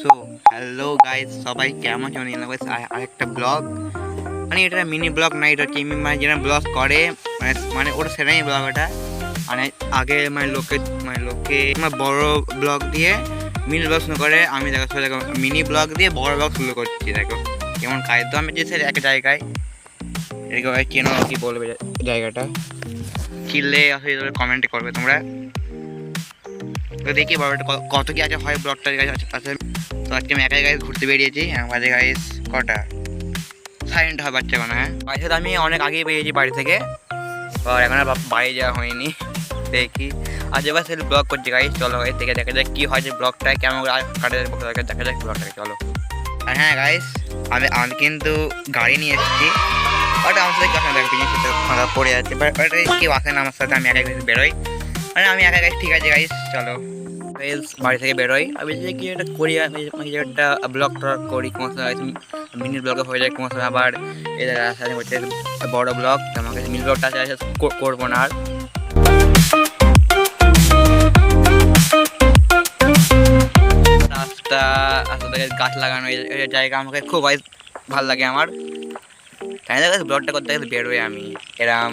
So hello guys, সবাই কেমন আছেন? আরেকটা ব্লগ, মানে এটা মিনি ব্লগ না, এটা হচ্ছে মানে যেটা ব্লগ করে মানে ওটা সেটাই ব্লগ। ওটা মানে আগে মানে লোকে বড় ব্লগ দিয়ে মিনি ব্লগ শুরু করে, আমি দেখো মিনি ব্লগ দিয়ে বড় ব্লগ শুরু করছি। দেখো কেমন কাজ। তো আমি যে এক জায়গায় এরকম কেন কি বলবে জায়গাটা, চিল্লে আসলে কমেন্টে করবে তোমরা। তো দেখি বড়টা কত কি আছে হয় ব্লগটা আছে। তো আজকে আমি একাই গাইজ ঘুরতে বেরিয়েছি। বাজে গাইজ কটা, সাইলেন্ট হয় বাচ্চা কোনো। হ্যাঁ বাড়ি সাথে আমি অনেক আগেই বেরিয়েছি বাড়ি থেকে, আর এখন আর বাড়ি যাওয়া হয়নি। দেখি আজ এবার সেটা ব্লগ করছি গাইজ। চলো গাইজ দেখে দেখা যাক কী হয় যে ব্লগটায় কেমন কাটে, দেখা যাক ব্লগটাকে। চলো। আর হ্যাঁ গাইজ, আমি কিন্তু গাড়ি নিয়ে এসেছি, বাট আমার সাথে কেউ দেখো পিছনে সাথে ফাঁকা পড়ে আছে, বাট কেউ আসে না আমার সাথে। আমি একাই বেরোই, মানে আমি একা গাইজ। ঠিক আছে গাইজ চলো বাড়ি থেকে বেরোই। আমি কি একটা করি, একটা ব্লগ ট্লগ করি, কোনো সময় মিনি ব্লগে হয়ে যায়, কোনো সময় আবার এদের রাস্তায় হচ্ছে বড় ব্লগ। আমাকে মিনি ব্লগটা আছে করবো না আর। রাস্তা রাস্তা থেকে গাছ লাগানো এই জায়গা আমাকে খুব ভালো লাগে আমার। তাই না ব্লগটা করতে গেলে বেরোই আমি এরম,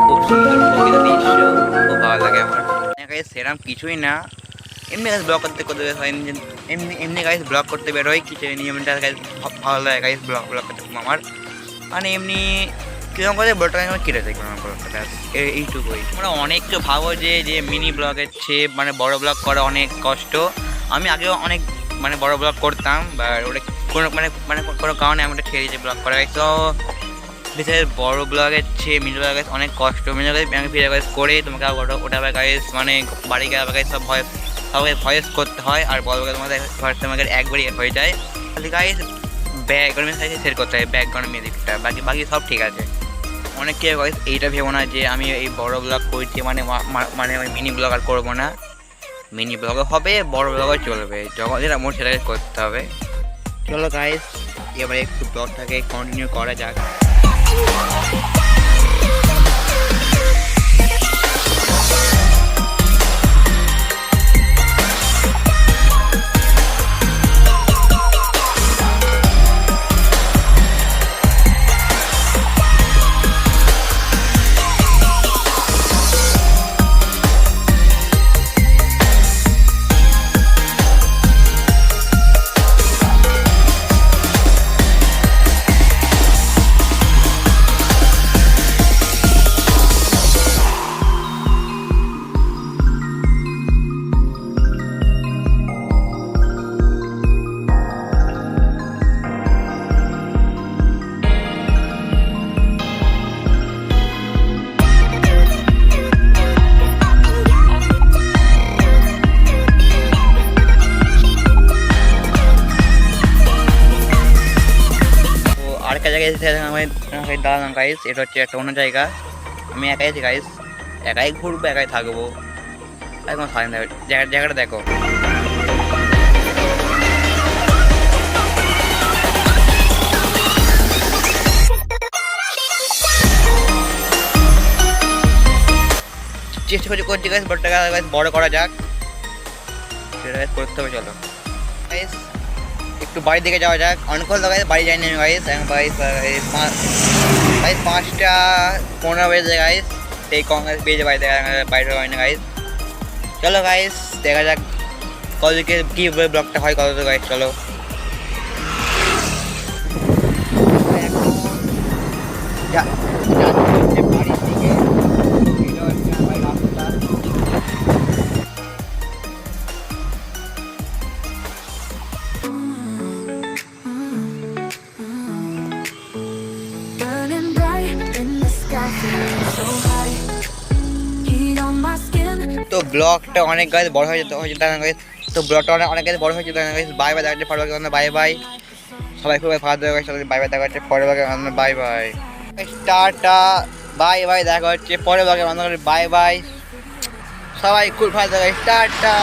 খুব সুন্দর প্রকৃত দৃশ্য খুব ভালো লাগে আমার। সেরকম কিছুই না, এমনি গাইজ ব্লগ করতে করতে হয়, এমনি গাইজ ব্লগ করতে বেরোয় কিছু নিয়মটা গাইজ ভালো লাগে গাইজ ব্লগ করতে আমার। মানে এমনি কিরকম করে ব্লগটা আমি কেটে থাকি আমার ব্লগটা, ব্যাস এইটুকুই। আমরা অনেক কিছু ভাবো যে মিনি ব্লগের চেয়ে মানে বড় ব্লগ করা অনেক কষ্ট। আমি আগেও অনেক মানে বড় ব্লগ করতাম, বা ওটা কোনো কারণে আমি ওটা ছেড়ে দিয়েছি ব্লগ করা। তো বিশেষ বড় ব্লগের চেয়ে মিনি ব্লগের অনেক কষ্ট। মিনি ব্লগে আমি ভিডিও করে তোমাকে ওটা আবার গাইজ মানে বাড়ি গিয়ে আবার গাইজ সবাই ভয়েস করতে হয়। আর বড় ব্লগের মধ্যে তোমাকে একবারই হয়ে যায়, খালি গাইজ ব্যাকগ্রাউন্ড সাইজে সেট করতে হয়, ব্যাকগ্রাউন্ড মিউজিকটা। বাকি সব ঠিক আছে। অনেকে গাইজ এইটা ভেবো না যে আমি এই বড় ব্লগ করছি মানে ওই মিনি ব্লগ আর করবো না। মিনি ব্লগও হবে, বড় ব্লগও চলবে, যখন যেটা মোট সেটাকে করতে হবে। চলো গাইজ এবারে একটু ব্লগটাকে কন্টিনিউ করা যাক। আরেকটা জায়গায় আমি দাঁড়ালাম গাইস, এটা হচ্ছে একটা অন্য জায়গা। আমি একাই আছি গাইস, একাই ঘুরবো, একাই থাকবো, একদম জায়গাটা দেখো। চেষ্টা করছি গাইস বড় করা যাক, সেটা করতে হবে। চলো গাইস একটু বাড়ির দিকে যাওয়া যাক। অনেকক্ষণ গাইস বাড়ি যাইনি আমি গাইস। এখন গাইস 5:15 বেজে গাইস, সেই কংগ্রেস বেজে বাইরে হয় না গাইস। চলো গাইস দেখা যাক কতদিকে কী ব্লগটা হয়, কত গাইস। চলো বাড়ির দিকে, এটা হচ্ছে আমার রাস্তা। তো ব্লগটা অনেক গাইজ বড় হয়ে যেতে হয়েছে তাই গাইজ। তো ব্লগটা অনেক গাইজ বড় হয়েছে তাই গাইজ। বাই বাই, দেখা যাচ্ছে পরের ব্লগে। বাই বাই সবাই, খুব ভালো দেখা যাচ্ছে। বাই বাই, দেখা যাচ্ছে পরের ব্লগে। Bye bye, tata, bye bye, দেখা হচ্ছে পরের ব্লগে। বাই বাই সবাই, খুব ভালো দেখা, টাটা।